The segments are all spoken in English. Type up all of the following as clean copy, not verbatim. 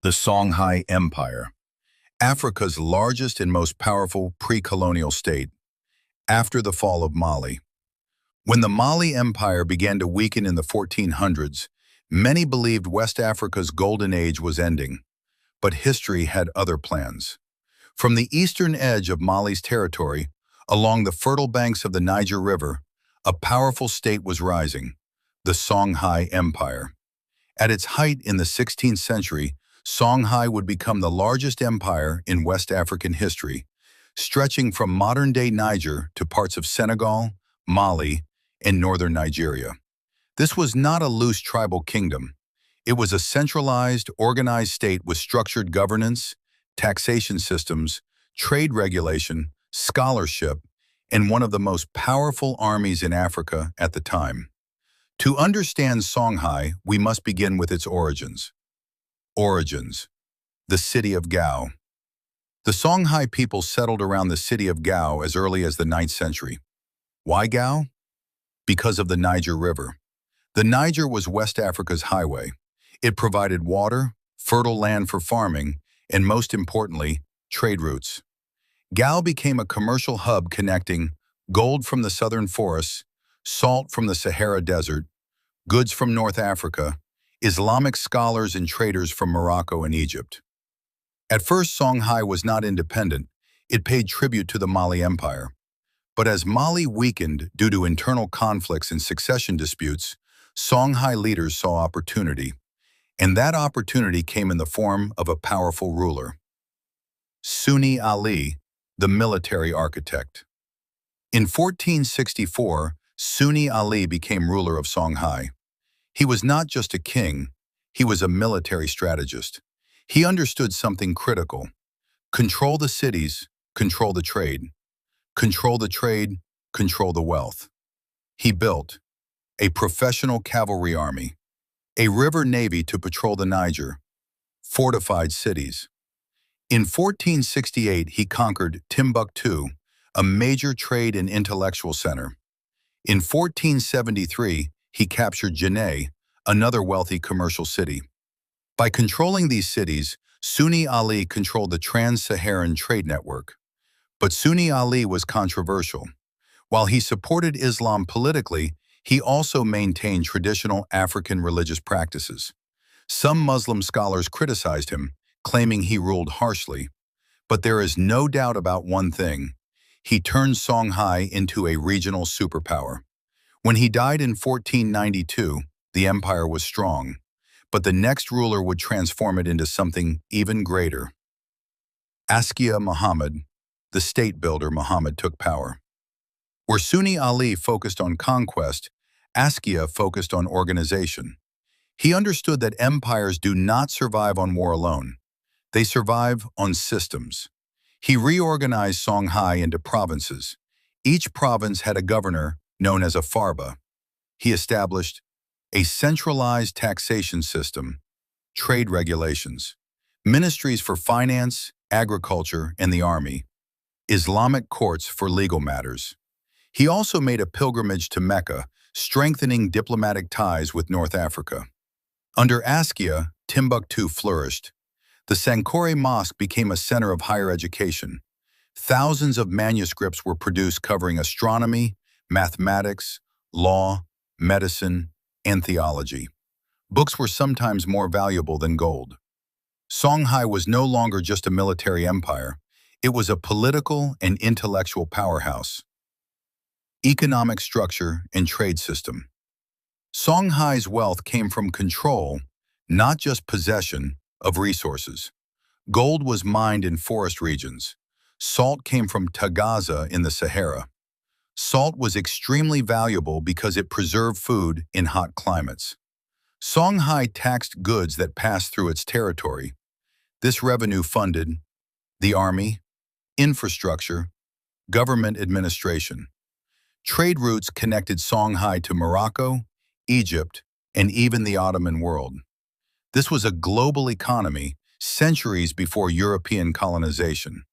The Songhai Empire, Africa's largest and most powerful pre-colonial state, after the fall of Mali. When the Mali Empire began to weaken in the 1400s, many believed West Africa's golden age was ending, but history had other plans. From the eastern edge of Mali's territory, along the fertile banks of the Niger River, a powerful state was rising, the Songhai Empire. At its height in the 16th century, Songhai would become the largest empire in West African history, stretching from modern-day Niger to parts of Senegal, Mali, and northern Nigeria. This was not a loose tribal kingdom. It was a centralized, organized state with structured governance, taxation systems, trade regulation, scholarship, and one of the most powerful armies in Africa at the time. To understand Songhai, we must begin with its origins. Origins. The city of Gao. The Songhai people settled around the city of Gao as early as the 9th century. Why Gao? Because of the Niger River. The Niger was West Africa's highway. It provided water, fertile land for farming, and most importantly, trade routes. Gao became a commercial hub connecting gold from the southern forests, salt from the Sahara Desert, goods from North Africa, Islamic scholars and traders from Morocco and Egypt. At first, Songhai was not independent. It paid tribute to the Mali Empire. But as Mali weakened due to internal conflicts and succession disputes, Songhai leaders saw opportunity. And that opportunity came in the form of a powerful ruler. Sunni Ali, the military architect. In 1464, Sunni Ali became ruler of Songhai. He was not just a king, he was a military strategist. He understood something critical. Control the cities, control the trade. Control the trade, control the wealth. He built a professional cavalry army, a river navy to patrol the Niger, fortified cities. In 1468, he conquered Timbuktu, a major trade and intellectual center. In 1473, he captured Janneh, another wealthy commercial city. By controlling these cities, Sunni Ali controlled the trans-Saharan trade network. But Sunni Ali was controversial. While he supported Islam politically, he also maintained traditional African religious practices. Some Muslim scholars criticized him, claiming he ruled harshly. But there is no doubt about one thing. He turned Songhai into a regional superpower. When he died in 1492, the empire was strong, but the next ruler would transform it into something even greater. Askia Muhammad, the state builder Muhammad, took power. Where Sunni Ali focused on conquest, Askia focused on organization. He understood that empires do not survive on war alone. They survive on systems. He reorganized Songhai into provinces. Each province had a governor known as a farba. He established a centralized taxation system, trade regulations, ministries for finance, agriculture, and the army, Islamic courts for legal matters. He also made a pilgrimage to Mecca, strengthening diplomatic ties with North Africa. Under Askia, Timbuktu flourished. The Sankore Mosque became a center of higher education. Thousands of manuscripts were produced covering astronomy, mathematics, law, medicine, and theology. Books were sometimes more valuable than gold. Songhai was no longer just a military empire. It was a political and intellectual powerhouse. Economic structure and trade system. Songhai's wealth came from control, not just possession, of resources. Gold was mined in forest regions. Salt came from Tagaza in the Sahara. Salt was extremely valuable because it preserved food in hot climates. Songhai taxed goods that passed through its territory. This revenue funded the army, infrastructure, government administration. Trade routes connected Songhai to Morocco, Egypt, and even the Ottoman world. This was a global economy centuries before European colonization.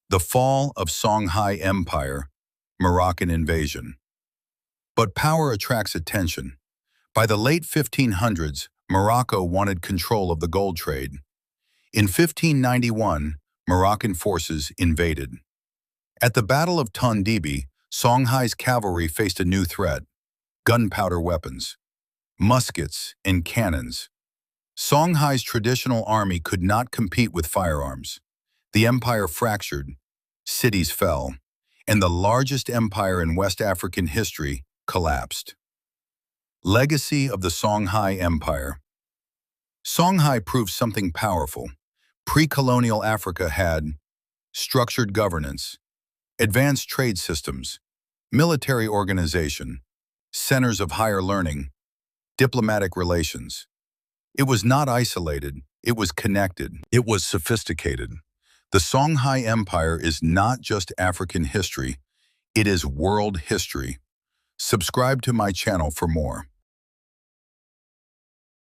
The fall of Songhai Empire, Moroccan invasion. But power attracts attention. By the late 1500s, Morocco wanted control of the gold trade. In 1591, Moroccan forces invaded. At the Battle of Tondibi, Songhai's cavalry faced a new threat: gunpowder weapons, muskets, and cannons. Songhai's traditional army could not compete with firearms. The empire fractured, cities fell, and the largest empire in West African history collapsed. Legacy of the Songhai Empire. Songhai proved something powerful. Pre-colonial Africa had structured governance, advanced trade systems, military organization, centers of higher learning, diplomatic relations. It was not isolated, it was connected. It was sophisticated. The Songhai Empire is not just African history, it is world history. Subscribe to my channel for more.